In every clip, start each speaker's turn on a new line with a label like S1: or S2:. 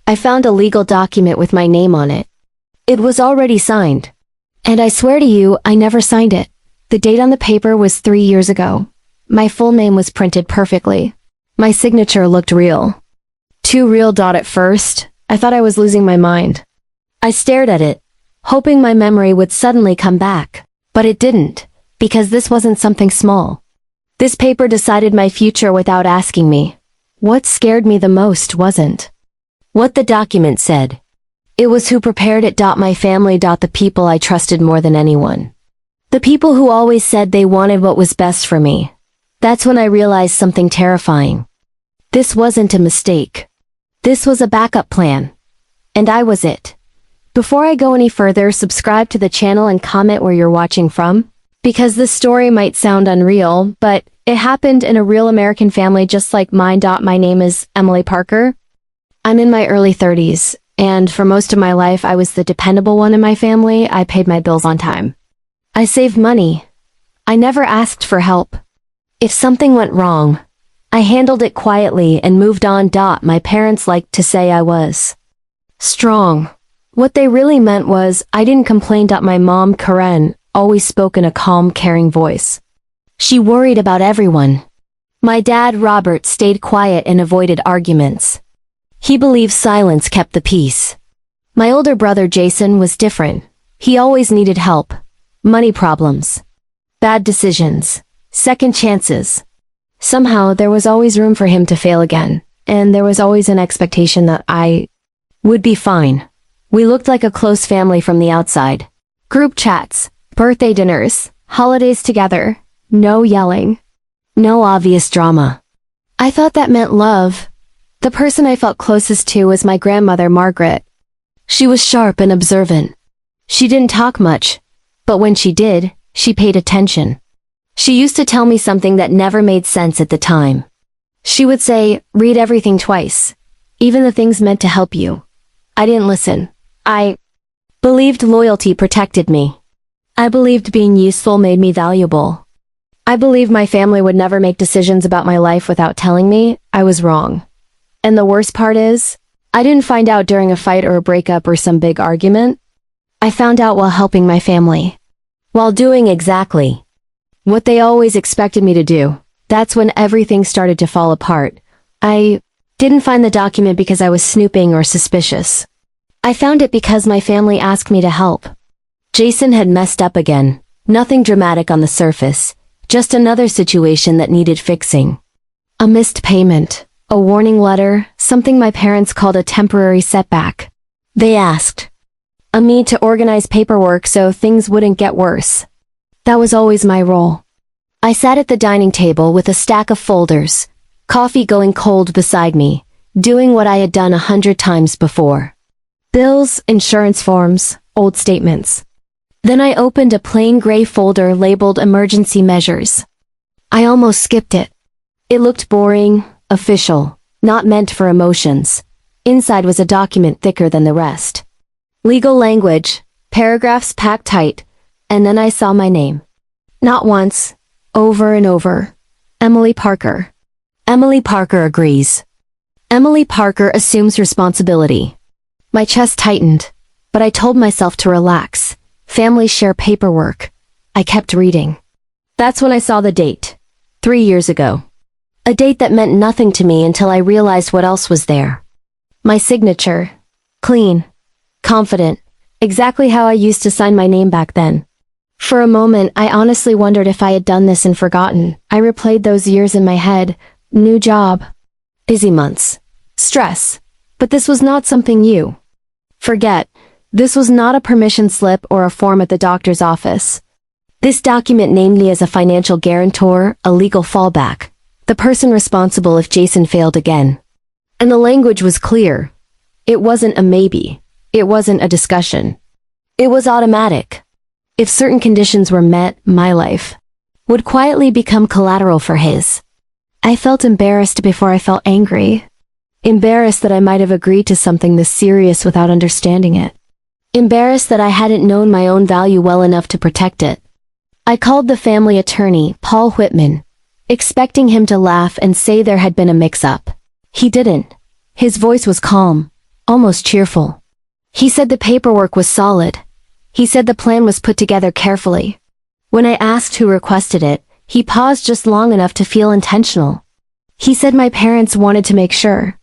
S1: I found a legal document with my name on it. It was already signed. And I swear to you, I never signed it. The date on the paper was 3 years ago. My full name was printed perfectly. My signature looked real. Too real. At first, I thought I was losing my mind. I stared at it, hoping my memory would suddenly come back. But it didn't, because this wasn't something small. This paper decided my future without asking me. What scared me the most wasn't what the document said. It was who prepared it. My family. The people I trusted more than anyone. The people who always said they wanted what was best for me. That's when I realized something terrifying. This wasn't a mistake. This was a backup plan. And I was it. Before I go any further, subscribe to the channel and comment where you're watching from. Because this story might sound unreal, but it happened in a real American family just like mine. My name is Emily Parker. I'm in my early 30s, and for most of my life I was the dependable one in my family. I paid my bills on time. I saved money. I never asked for help. If something went wrong, I handled it quietly and moved on. My parents liked to say I was strong. What they really meant was I didn't complain. My mom, Karen, always spoke in a calm, caring voice. She worried about everyone. My dad, Robert, stayed quiet and avoided arguments. He believed silence kept the peace. My older brother, Jason, was different. He always needed help. Money problems. Bad decisions. Second chances. Somehow, there was always room for him to fail again, and there was always an expectation that I would be fine. We looked like a close family from the outside. Group chats, birthday dinners, holidays together. No yelling. No obvious drama. I thought that meant love. The person I felt closest to was my grandmother, Margaret. She was sharp and observant. She didn't talk much, but when she did, she paid attention. She used to tell me something that never made sense at the time. She would say, read everything twice, even the things meant to help you. I didn't listen. I believed loyalty protected me. I believed being useful made me valuable. I believed my family would never make decisions about my life without telling me. I was wrong. And the worst part is, I didn't find out during a fight or a breakup or some big argument. I found out while helping my family. While doing exactly what they always expected me to do. That's when everything started to fall apart. I didn't find the document because I was snooping or suspicious. I found it because my family asked me to help. Jason had messed up again. Nothing dramatic on the surface. Just another situation that needed fixing. A missed payment. A warning letter, something my parents called a temporary setback. They asked me to organize paperwork so things wouldn't get worse. That was always my role. I sat at the dining table with a stack of folders, coffee going cold beside me, doing what I had done 100 times before. Bills, insurance forms, old statements. Then I opened a plain gray folder labeled Emergency Measures. I almost skipped it. It looked boring, official, not meant for emotions. Inside was a document thicker than the rest. Legal language, paragraphs packed tight, and then I saw my name. Not once, over and over. Emily Parker. Emily Parker agrees. Emily Parker assumes responsibility. My chest tightened, but I told myself to relax. Families share paperwork. I kept reading. That's when I saw the date. 3 years ago. A date that meant nothing to me until I realized what else was there. My signature. Clean. Confident. Exactly how I used to sign my name back then. For a moment, I honestly wondered if I had done this and forgotten. I replayed those years in my head. New job. Busy months. Stress. But this was not something new. Forget. This was not a permission slip or a form at the doctor's office. This document named me as a financial guarantor, a legal fallback. The person responsible if Jason failed again. And the language was clear. It wasn't a maybe. It wasn't a discussion. It was automatic. If certain conditions were met, my life would quietly become collateral for his. I felt embarrassed before I felt angry. Embarrassed that I might have agreed to something this serious without understanding it. Embarrassed that I hadn't known my own value well enough to protect it. I called the family attorney, Paul Whitman, expecting him to laugh and say there had been a mix-up. He didn't. His voice was calm, almost cheerful. He said the paperwork was solid. He said the plan was put together carefully. When I asked who requested it, he paused just long enough to feel intentional. He said my parents wanted to make sure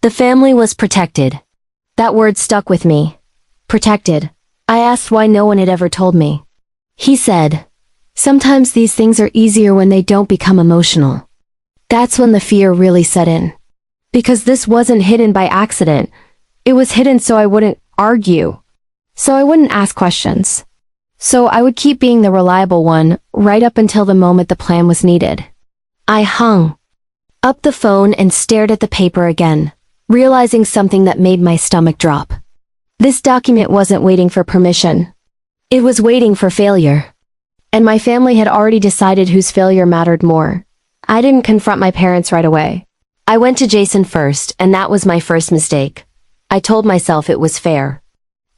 S1: the family was protected. That word stuck with me. Protected. I asked why no one had ever told me. He said, sometimes these things are easier when they don't become emotional. That's when the fear really set in. Because this wasn't hidden by accident. It was hidden so I wouldn't argue. So I wouldn't ask questions. So I would keep being the reliable one, right up until the moment the plan was needed. I hung up the phone and stared at the paper again, realizing something that made my stomach drop. This document wasn't waiting for permission. It was waiting for failure. And my family had already decided whose failure mattered more. I didn't confront my parents right away. I went to Jason first, and that was my first mistake. I told myself it was fair.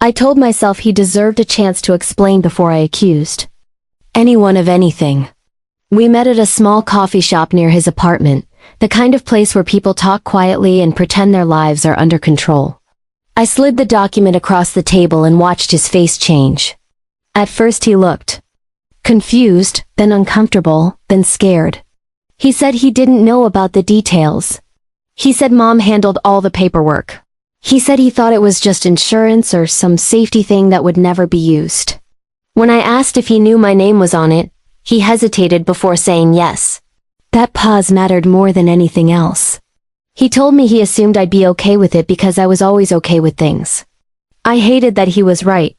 S1: I told myself he deserved a chance to explain before I accused anyone of anything. We met at a small coffee shop near his apartment, the kind of place where people talk quietly and pretend their lives are under control. I slid the document across the table and watched his face change. At first he looked confused, then uncomfortable, then scared. He said he didn't know about the details. He said Mom handled all the paperwork. He said he thought it was just insurance or some safety thing that would never be used. When I asked if he knew my name was on it, he hesitated before saying yes. That pause mattered more than anything else. He told me he assumed I'd be okay with it because I was always okay with things. I hated that he was right.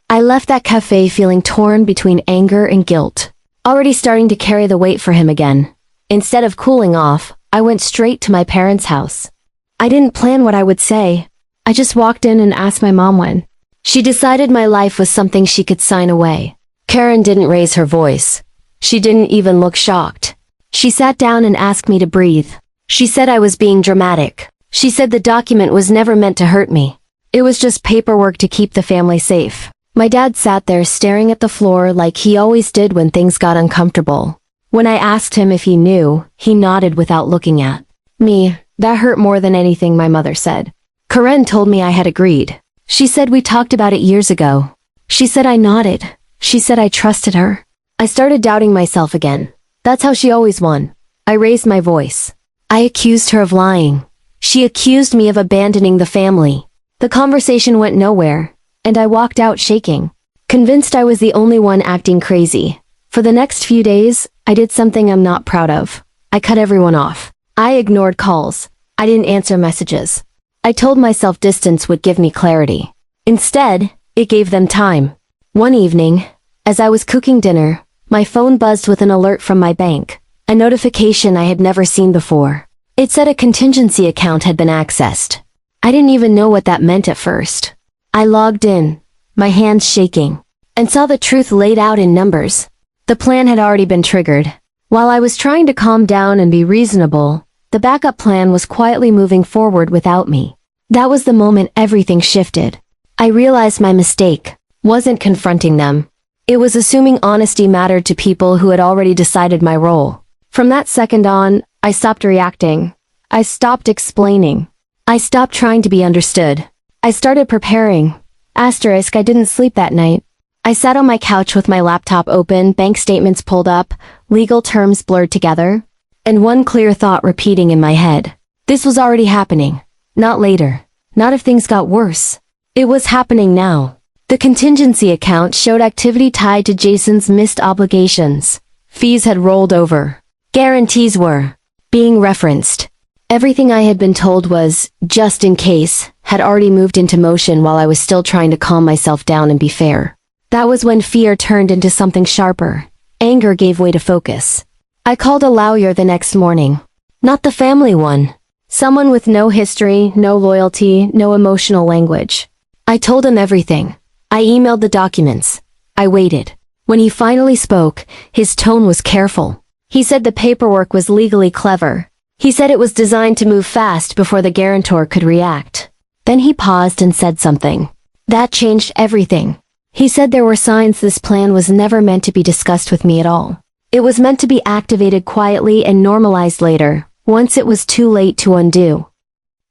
S1: I left that cafe feeling torn between anger and guilt, already starting to carry the weight for him again. Instead of cooling off, I went straight to my parents' house. I didn't plan what I would say. I just walked in and asked my mom when she decided my life was something she could sign away. Karen didn't raise her voice. She didn't even look shocked. She sat down and asked me to breathe. She said I was being dramatic. She said the document was never meant to hurt me. It was just paperwork to keep the family safe. My dad sat there staring at the floor like he always did when things got uncomfortable. When I asked him if he knew, he nodded without looking at me. That hurt more than anything, my mother said. Karen told me I had agreed. She said we talked about it years ago. She said I nodded. She said I trusted her. I started doubting myself again. That's how she always won. I raised my voice. I accused her of lying. She accused me of abandoning the family. The conversation went nowhere, and I walked out shaking, convinced I was the only one acting crazy. For the next few days, I did something I'm not proud of. I cut everyone off. I ignored calls. I didn't answer messages. I told myself distance would give me clarity. Instead, it gave them time. One evening, as I was cooking dinner, my phone buzzed with an alert from my bank, a notification I had never seen before. It said a contingency account had been accessed. I didn't even know what that meant at first. I logged in, my hands shaking, and saw the truth laid out in numbers. The plan had already been triggered. While I was trying to calm down and be reasonable, the backup plan was quietly moving forward without me. That was the moment everything shifted. I realized my mistake wasn't confronting them. It was assuming honesty mattered to people who had already decided my role. From that second on, I stopped reacting. I stopped explaining. I stopped trying to be understood. I started preparing. I didn't sleep that night. I sat on my couch with my laptop open, bank statements pulled up, legal terms blurred together, and one clear thought repeating in my head. This was already happening. Not later. Not if things got worse. It was happening now. The contingency account showed activity tied to Jason's missed obligations. Fees had rolled over. Guarantees were being referenced. Everything I had been told was, just in case, had already moved into motion while I was still trying to calm myself down and be fair. That was when fear turned into something sharper. Anger gave way to focus. I called a lawyer the next morning. Not the family one. Someone with no history, no loyalty, no emotional language. I told him everything. I emailed the documents. I waited. When he finally spoke, his tone was careful. He said the paperwork was legally clever. He said it was designed to move fast before the guarantor could react. Then he paused and said something. That changed everything. He said there were signs this plan was never meant to be discussed with me at all. It was meant to be activated quietly and normalized later, once it was too late to undo.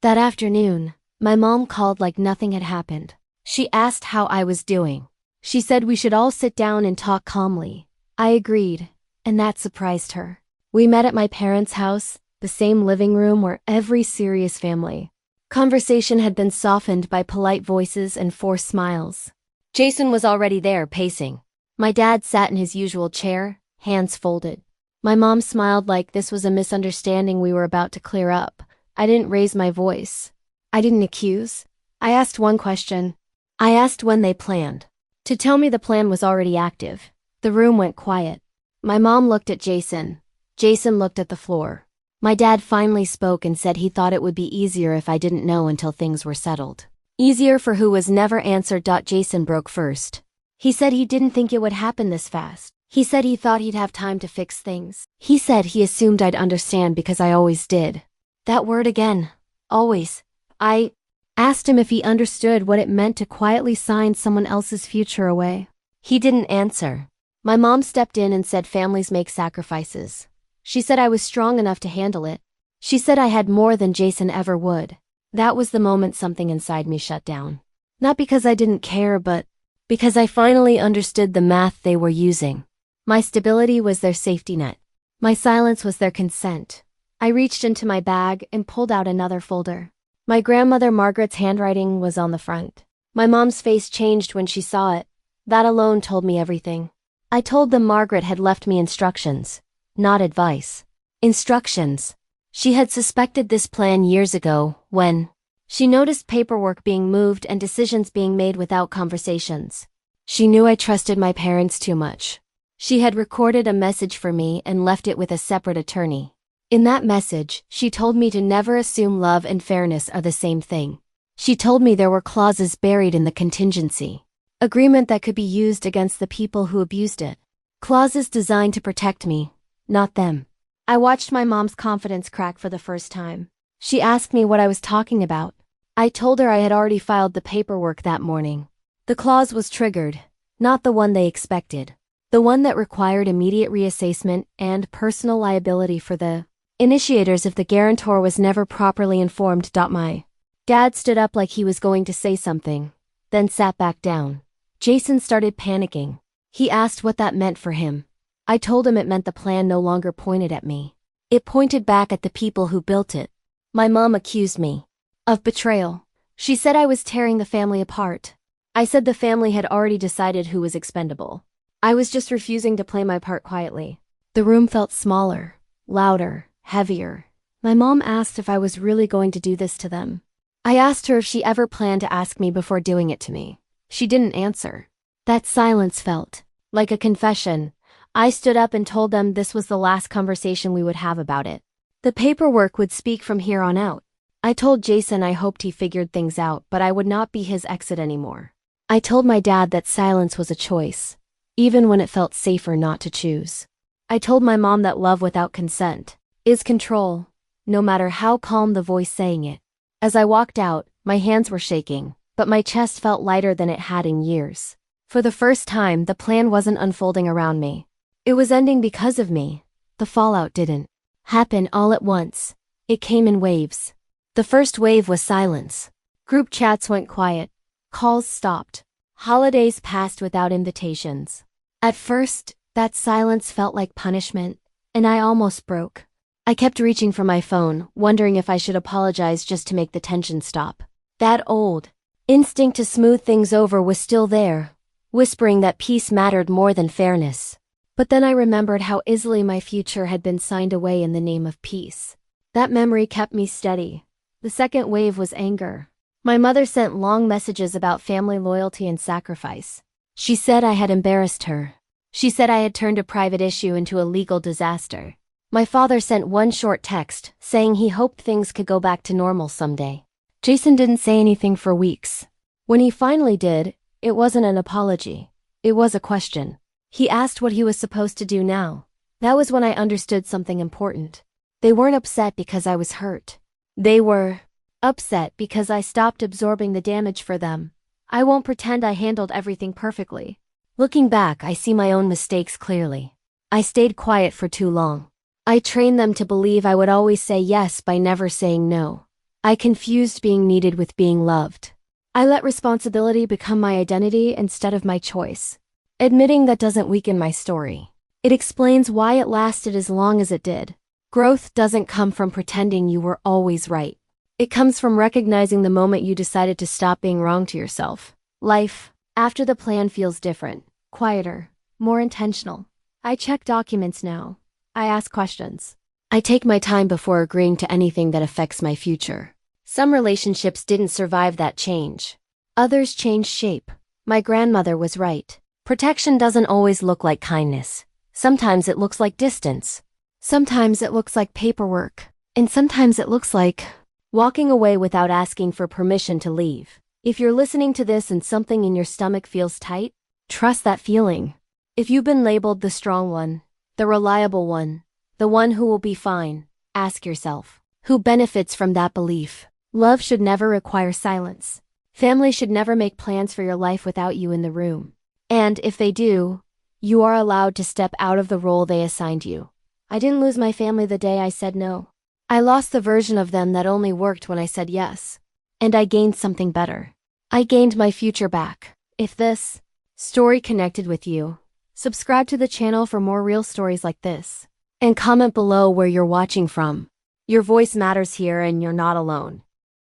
S1: That afternoon, My mom called like nothing had happened. She asked how I was doing. She said we should all sit down and talk calmly. I agreed, and that surprised her. We met at my parents' house, the same living room where every serious family conversation had been softened by polite voices and forced smiles. Jason was already there, pacing. My dad sat in his usual chair, hands folded. My mom smiled like this was a misunderstanding we were about to clear up. I didn't raise my voice. I didn't accuse. I asked one question. I asked when they planned to tell me the plan was already active. The room went quiet. My mom looked at Jason. Jason looked at the floor. My dad finally spoke and said he thought it would be easier if I didn't know until things were settled. Easier for who was never answered. Jason broke first. He said he didn't think it would happen this fast. He said he thought he'd have time to fix things. He said he assumed I'd understand because I always did. That word again. Always. I asked him if he understood what it meant to quietly sign someone else's future away. He didn't answer. My mom stepped in and said families make sacrifices. She said I was strong enough to handle it. She said I had more than Jason ever would. That was the moment something inside me shut down. Not because I didn't care, but because I finally understood the math they were using. My stability was their safety net. My silence was their consent. I reached into my bag and pulled out another folder. My grandmother Margaret's handwriting was on the front. My mom's face changed when she saw it. That alone told me everything. I told them Margaret had left me instructions. Not advice. Instructions. She had suspected this plan years ago, when she noticed paperwork being moved and decisions being made without conversations. She knew I trusted my parents too much. She had recorded a message for me and left it with a separate attorney. In that message, she told me to never assume love and fairness are the same thing. She told me there were clauses buried in the contingency agreement that could be used against the people who abused it. Clauses designed to protect me, not them. I watched my mom's confidence crack for the first time. She asked me what I was talking about. I told her I had already filed the paperwork that morning. The clause was triggered, not the one they expected. The one that required immediate reassessment and personal liability for the initiators if the guarantor was never properly informed. My dad stood up like he was going to say something, then sat back down. Jason started panicking. He asked what that meant for him. I told him it meant the plan no longer pointed at me. It pointed back at the people who built it. My mom accused me of betrayal. She said I was tearing the family apart. I said the family had already decided who was expendable. I was just refusing to play my part quietly. The room felt smaller, louder, heavier. My mom asked if I was really going to do this to them. I asked her if she ever planned to ask me before doing it to me. She didn't answer. That silence felt like a confession. I stood up and told them this was the last conversation we would have about it. The paperwork would speak from here on out. I told Jason I hoped he figured things out, but I would not be his exit anymore. I told my dad that silence was a choice, even when it felt safer not to choose. I told my mom that love without consent is control, no matter how calm the voice saying it. As I walked out, my hands were shaking, but my chest felt lighter than it had in years. For the first time, the plan wasn't unfolding around me. It was ending because of me. The fallout didn't happen all at once. It came in waves. The first wave was silence. Group chats went quiet. Calls stopped. Holidays passed without invitations. At first, that silence felt like punishment, and I almost broke. I kept reaching for my phone, wondering if I should apologize just to make the tension stop. That old instinct to smooth things over was still there, whispering that peace mattered more than fairness. But then I remembered how easily my future had been signed away in the name of peace. That memory kept me steady. The second wave was anger. My mother sent long messages about family loyalty and sacrifice. She said I had embarrassed her. She said I had turned a private issue into a legal disaster. My father sent one short text, saying he hoped things could go back to normal someday. Jason didn't say anything for weeks. When he finally did, it wasn't an apology. It was a question. He asked what he was supposed to do now. That was when I understood something important. They weren't upset because I was hurt. They were upset because I stopped absorbing the damage for them. I won't pretend I handled everything perfectly. Looking back, I see my own mistakes clearly. I stayed quiet for too long. I trained them to believe I would always say yes by never saying no. I confused being needed with being loved. I let responsibility become my identity instead of my choice. Admitting that doesn't weaken my story. It explains why it lasted as long as it did. Growth doesn't come from pretending you were always right. It comes from recognizing the moment you decided to stop being wrong to yourself. Life, after the plan, feels different, quieter, more intentional. I check documents now. I ask questions. I take my time before agreeing to anything that affects my future. Some relationships didn't survive that change. Others changed shape. My grandmother was right. Protection doesn't always look like kindness. Sometimes it looks like distance. Sometimes it looks like paperwork. And sometimes it looks like walking away without asking for permission to leave. If you're listening to this and something in your stomach feels tight, trust that feeling. If you've been labeled the strong one, the reliable one, the one who will be fine, ask yourself, who benefits from that belief? Love should never require silence. Family should never make plans for your life without you in the room. And if they do, you are allowed to step out of the role they assigned you. I didn't lose my family the day I said no. I lost the version of them that only worked when I said yes. And I gained something better. I gained my future back. If this story connected with you, subscribe to the channel for more real stories like this. And comment below where you're watching from. Your voice matters here and you're not alone.